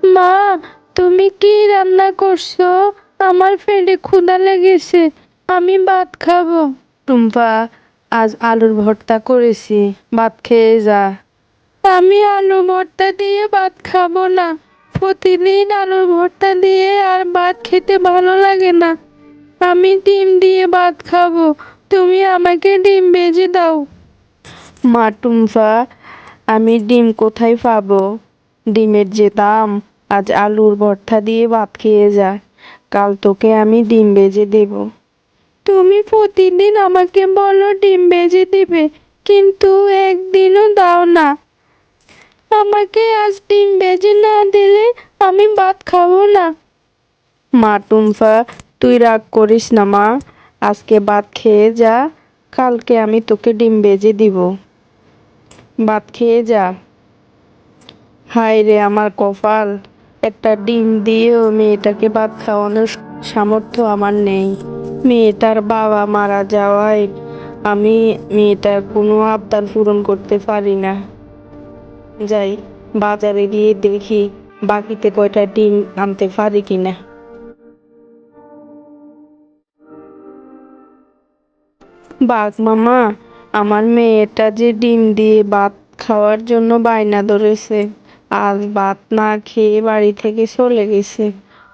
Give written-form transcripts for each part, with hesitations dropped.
মা, তুমি কি রান্না করছো? আমার পেটে ক্ষুধা লেগেছে, আমি ভাত খাবো। টুম্পা, আজ আলুর ভর্তা করেছি, ভাত খেয়ে যা। আমি আলু ভর্তা দিয়ে ভাত খাবো না। প্রতিদিন আলুর ভর্তা দিয়ে আর ভাত খেতে ভালো লাগে না। আমি ডিম দিয়ে ভাত খাবো। তুমি আমাকে ডিম ভেজে দাও। মা টুম্পা, আমি ডিম কোথায় পাবো? ডিমের যে দাম, আজ আলুর ভর্তা দিয়ে ভাত খেয়ে যা। কাল তোকে আমি ডিম ভেজে দেব। তুমি প্রতিদিন আমাকে বলো ডিম ভেজে দিবে, কিন্তু একদিনও দাও না। আমাকে আজ ডিম ভেজে না দিলে আমি ভাত খাবো না। মা টুম্পা, তুই রাগ করিস না মা, আজকে ভাত খেয়ে যা, কালকে আমি তোকে ডিম ভেজে দিব। ভাত খেয়ে যা। হায় রে আমার কপাল, একটা ডিম দিয়েও মেয়েটাকে ভাত খাওয়ানোর সামর্থ্য আমার নেই। মেয়েটার বাবা মারা যাওয়ায় আমি মেয়েটার কোনো আবদার পূরণ করতে পারি না। যাই, বাজারে গিয়ে দেখি বাকিতে কয়টা ডিম আনতে পারি কিনা। বাঘ মামা, আমার মেয়েটা যে ডিম দিয়ে ভাত খাওয়ার জন্য বায়না ধরেছে, আজ ভাত না খেয়ে বাড়ি থেকে চলে গেছে।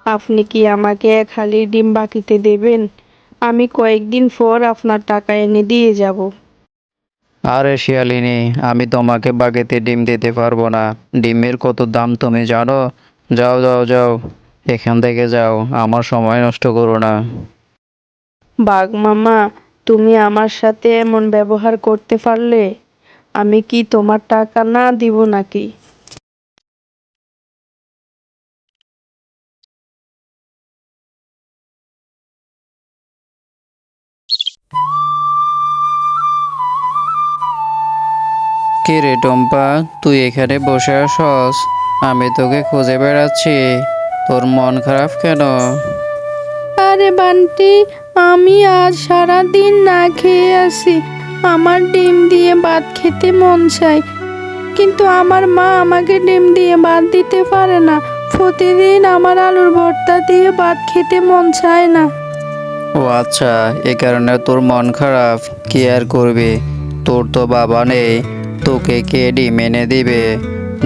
আপনি কি আমাকে এক হালি ডিম বাকিতে দেবেন? আমি কয়েকদিন পর আপনার টাকা এনে দিয়ে যাব। আরে শিয়ালিনী, আমি তোমাকে বাগেতে ডিম দিতে পারবো না। ডিমের কত দাম তুমি জানো? যাও যাও যাও, এখান থেকে যাও, আমার সময় নষ্ট করো না। বাঘ মামা, তুমি আমার সাথে এমন ব্যবহার করতে পারলে? আমি কি তোমার টাকা না দিব নাকি? কে রে টম্পা, তুই এখানে বসে আসস? আমি তোকে খুঁজে বেড়াচ্ছি। তোর মন খারাপ কেন? আরে বান্টি, আমি আজ সারা দিন না খেয়ে আছি। আমার ডিম দিয়ে ভাত খেতে মন চাই, কিন্তু আমার মা আমাকে ডিম দিয়ে ভাত দিতে পারে না। প্রতিদিন আমার আলুর ভর্তা দিয়ে ভাত খেতে মন চায় না। ও আচ্ছা, এ কারণে তোর মন খারাপ। কি আর করবি, তোর তো বাবা নেই, তোকে কে ডিম এনে দিবে?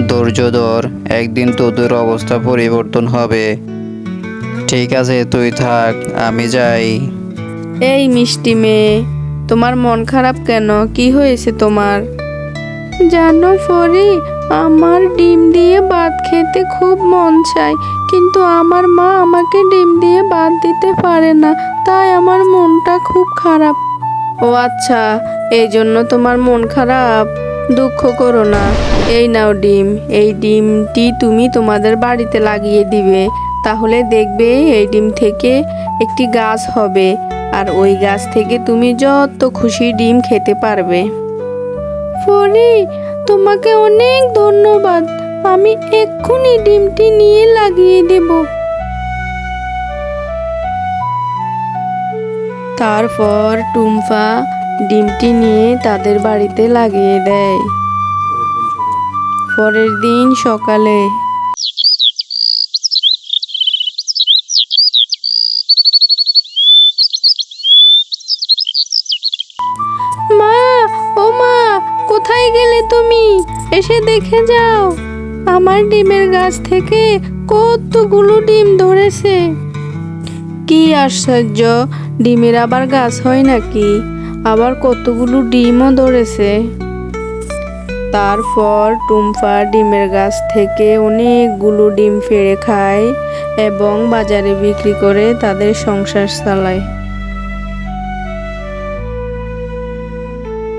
ধৈর্য ধর, একদিন তোদের অবস্থা পরিবর্তন হবে। ঠিক আছে, তুই থাক, আমি যাই। এই মিষ্টি মেয়ে, তোমার মন খারাপ কেন? কি হয়েছে তোমার? জানো পরি, আমার ডিম দিয়ে ভাত খেতে খুব মন চায়, কিন্তু আমার মা আমাকে ডিম দিয়ে ভাত দিতে পারে না, তাই আমার মনটা খুব খারাপ। ও আচ্ছা, এই জন্য তোমার মন খারাপ? দুঃখ করো না, এই নাও ডিম। এই ডিমটি তুমি তোমাদের বাড়িতে লাগিয়ে দিবে, তাহলে দেখবে এই ডিম থেকে একটি গাছ হবে, আর ওই গাছ থেকে তুমি যত খুশি ডিম খেতে পারবে। পরি, তোমাকে অনেক ধন্যবাদ। আমি এক্ষুনি ডিমটি নিয়ে লাগিয়ে দেব। তারপর টুম্পা ডিমটি নিয়ে তাদের বাড়িতে লাগিয়ে দেয়। পরের দিন সকালে, মা, ও মা, কোথায় গেলে তুমি? এসে দেখে যাও, আমার ডিমের গাছ থেকে কতগুলো ডিম ধরেছে। কি আশ্চর্য, ডিমের আবার গাছ হয় নাকি? আবার কতগুলো ডিমও ধরেছে। তারপর টুম্পা ডিমের গাছ থেকে অনেকগুলো ডিম পেড়ে খায় এবং বাজারে বিক্রি করে তাদের সংসার চালায়।